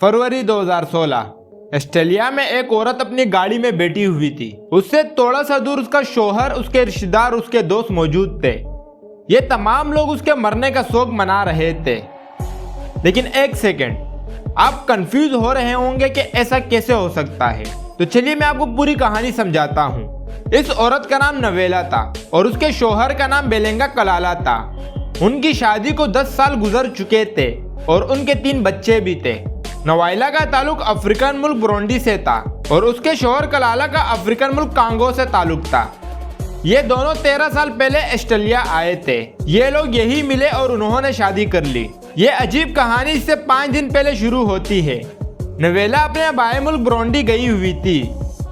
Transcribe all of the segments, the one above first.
फरवरी 2016 Australia में एक औरत अपनी गाड़ी में बैठी हुई थी। उससे थोड़ा सा दूर उसका शौहर, उसके रिश्तेदार, उसके दोस्त मौजूद थे। ये तमाम लोग उसके मरने का शोक मना रहे थे। लेकिन एक सेकेंड, आप कंफ्यूज हो रहे होंगे कि ऐसा कैसे हो सकता है। तो चलिए मैं आपको पूरी कहानी समझाता हूँ। इस औरत का नाम नवेला था और उसके शौहर का नाम बेलेंगा कलाला था। उनकी शादी को 10 साल गुजर चुके थे और उनके 3 बच्चे भी थे। नवाइला का ताल्लुक अफ्रीकन मुल्क बुरुंडी से था और उसके शौहर कलाला का अफ्रीकन मुल्क कांगो से ताल्लुक था। ये दोनों 13 साल पहले ऑस्ट्रेलिया आए थे। ये लोग यही मिले और उन्होंने शादी कर ली। ये अजीब कहानी इससे 5 दिन पहले शुरू होती है। नवेला अपने बाए मुल्क बुरुंडी गई हुई थी,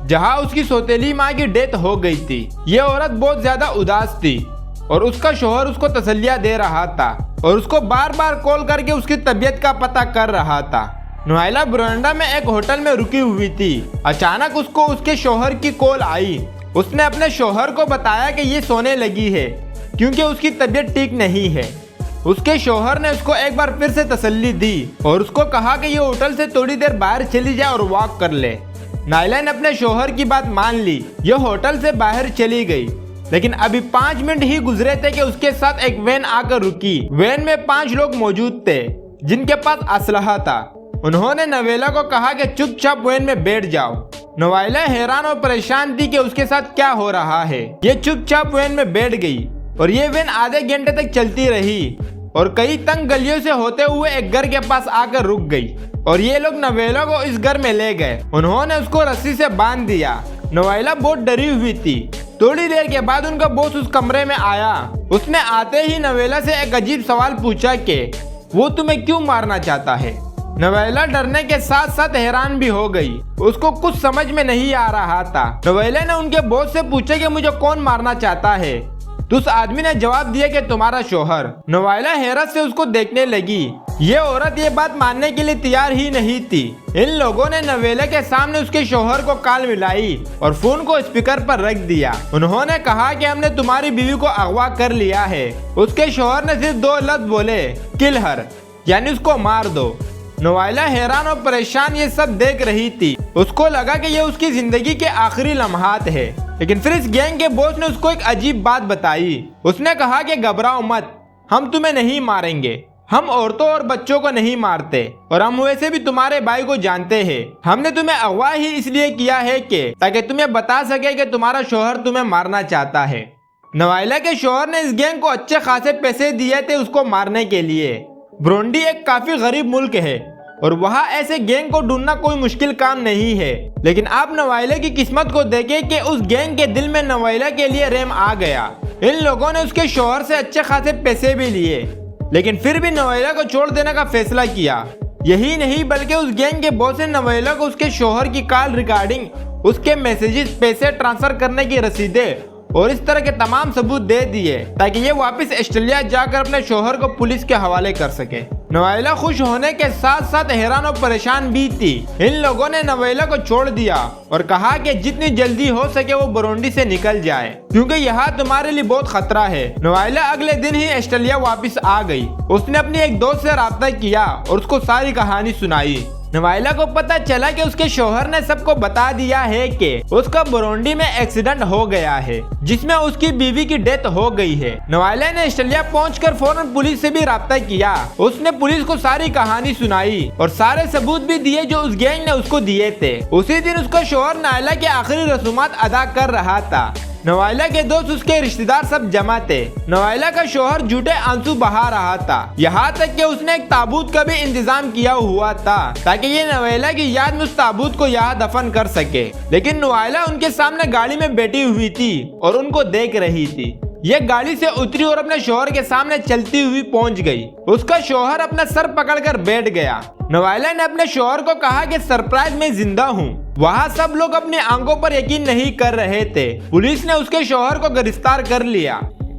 जहां उसकी सौतेली माँ की डेथ हो गई थी। ये औरत बहुत ज्यादा उदास थी और उसका शौहर उसको तसल्लियां दे रहा था और उसको बार बार कॉल करके उसकी तबीयत का पता कर रहा था। नवाइला बुरुंडी में एक होटल में रुकी हुई थी। अचानक उसको उसके शौहर की कॉल आई। उसने अपने शौहर को बताया कि ये सोने लगी है क्योंकि उसकी तबीयत ठीक नहीं है। उसके शौहर ने उसको एक बार फिर से तसल्ली दी और उसको कहा कि ये होटल से थोड़ी देर बाहर चली जाए और वॉक कर ले। नाइला ने अपने शौहर की बात मान ली। ये होटल से बाहर चली गई, लेकिन अभी 5 मिनट ही गुजरे थे कि उसके साथ एक वैन आकर रुकी। वैन में 5 लोग मौजूद थे जिनके पास असलहा था। उन्होंने नवेला को कहा कि चुपचाप वैन में बैठ जाओ। नवाइला हैरान और परेशान थी कि उसके साथ क्या हो रहा है। ये चुपचाप वैन में बैठ गई और ये वैन आधे घंटे तक चलती रही और कई तंग गलियों से होते हुए एक घर के पास आकर रुक गई और ये लोग नवेला को इस घर में ले गए। उन्होंने उसको रस्सी से बांध दिया। नवाइला बहुत डरी हुई थी। थोड़ी देर के बाद उनका बॉस उस कमरे में आया। उसने आते ही नवेला से एक अजीब सवाल पूछा कि वो तुम्हें क्यों मारना चाहता है। नवेला डरने के साथ साथ हैरान भी हो गई। उसको कुछ समझ में नहीं आ रहा था। नवेला ने उनके बॉस से पूछा कि मुझे कौन मारना चाहता है। तो उस आदमी ने जवाब दिया कि तुम्हारा शौहर। नवाइला हैरत से उसको देखने लगी। ये औरत ये बात मानने के लिए तैयार ही नहीं थी। इन लोगों ने नवेला के सामने उसके शौहर को कॉल मिलाई और फोन को स्पीकर पर रख दिया। उन्होंने कहा कि हमने तुम्हारी बीवी को अगवा कर लिया है। उसके शौहर ने सिर्फ 2 लफ्ज बोले, किल हर, यानी उसको मार दो। नवाइला हैरान और परेशान ये सब देख रही थी। उसको लगा कि ये उसकी जिंदगी के आखिरी लम्हात है। लेकिन फिर इस गैंग के बॉस ने उसको एक अजीब बात बताई। उसने कहा कि घबराओ मत, हम तुम्हें नहीं मारेंगे। हम औरतों और बच्चों को नहीं मारते और हम वैसे भी तुम्हारे भाई को जानते हैं। हमने तुम्हें अगवा ही इसलिए किया है कि ताकि तुम्हें बता सके कि तुम्हारा शौहर तुम्हें मारना चाहता है। नवाइला के शौहर ने इस गैंग को अच्छे खासे पैसे दिए थे उसको मारने के लिए। बुरुंडी एक काफी गरीब मुल्क है और वहाँ ऐसे गैंग को ढूंढना कोई मुश्किल काम नहीं है। लेकिन आप नवाइला की किस्मत को देखें कि उस गैंग के दिल में नवाइला के लिए रहम आ गया। इन लोगों ने उसके शौहर से अच्छे खासे पैसे भी लिए, लेकिन फिर भी नवाइला को छोड़ देने का फैसला किया। यही नहीं बल्कि उस गैंग के बॉस ने नवाइला को उसके शौहर की कॉल रिकॉर्डिंग, उसके मैसेजेस, पैसे ट्रांसफर करने की रसीदें और इस तरह के तमाम सबूत दे दिए ताकि ये वापस ऑस्ट्रेलिया जाकर अपने शौहर को पुलिस के हवाले कर सके। नवाइला खुश होने के साथ साथ हैरान और परेशान भी थी। इन लोगों ने नवाइला को छोड़ दिया और कहा कि जितनी जल्दी हो सके वो बुरुंडी से निकल जाए क्योंकि यहाँ तुम्हारे लिए बहुत खतरा है। नवाइला अगले दिन ही ऑस्ट्रेलिया वापस आ गई। उसने अपनी एक दोस्त से राब्ता किया और उसको सारी कहानी सुनाई। नवाइला को पता चला कि उसके शौहर ने सबको बता दिया है कि उसका बुरुंडी में एक्सीडेंट हो गया है जिसमें उसकी बीवी की डेथ हो गई है। नवाइला ने ऑस्ट्रेलिया पहुंचकर फौरन पुलिस से भी राब्ता किया। उसने पुलिस को सारी कहानी सुनाई और सारे सबूत भी दिए जो उस गैंग ने उसको दिए थे। उसी दिन उसका शौहर नाइला के आखिरी रसूमात अदा कर रहा था। नवाइला के दोस्त, उसके रिश्तेदार सब जमा थे। नवाइला का शौहर झूठे आंसू बहा रहा था। यहाँ तक कि उसने एक ताबूत का भी इंतजाम किया हुआ था ताकि ये नवाइला की याद में उस ताबूत को यहाँ दफन कर सके। लेकिन नवाइला उनके सामने गाड़ी में बैठी हुई थी और उनको देख रही थी। ये गाड़ी से उतरी और अपने शौहर के सामने चलती हुई पहुंच गई। उसका शौहर अपना सर पकड़कर बैठ गया। नवाइला ने अपने शौहर को कहा कि सरप्राइज मैं जिंदा हूँ। वहाँ सब लोग अपनी आंखों पर यकीन नहीं कर रहे थे। पुलिस ने उसके शौहर को गिरफ्तार कर लिया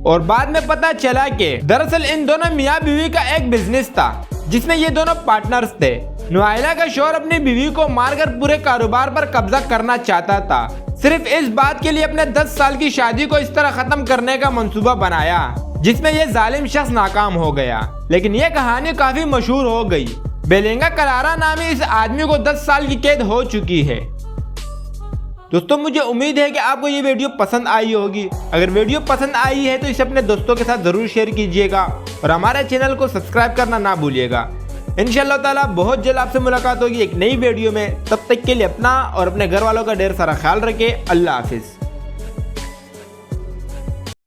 और बाद में पता चला कि दरअसल इन दोनों मियाँ बीवी का एक बिजनेस था जिसमें ये दोनों पार्टनर्स थे। नवाइला का शौहर अपनी बीवी को मारकर पूरे कारोबार पर कब्जा करना चाहता था, सिर्फ इस बात के लिए अपने 10 साल की शादी को इस तरह खत्म करने का मंसूबा बनाया जिसमें यह जालिम शख्स नाकाम हो गया। लेकिन यह कहानी काफी मशहूर हो गई बेलेंगा कलारा नामी इस आदमी को 10 साल की कैद हो चुकी है। दोस्तों मुझे उम्मीद है कि आपको ये वीडियो पसंद आई होगी। अगर वीडियो पसंद आई है तो इसे अपने दोस्तों के साथ ज़रूर शेयर कीजिएगा और हमारे चैनल को सब्सक्राइब करना ना भूलिएगा। इंशाअल्लाह ताला बहुत जल्द आपसे मुलाकात होगी एक नई वीडियो में। तब तक के लिए अपना और अपने घर वालों का ढेर सारा ख्याल रखें। अल्लाह हाफिज़।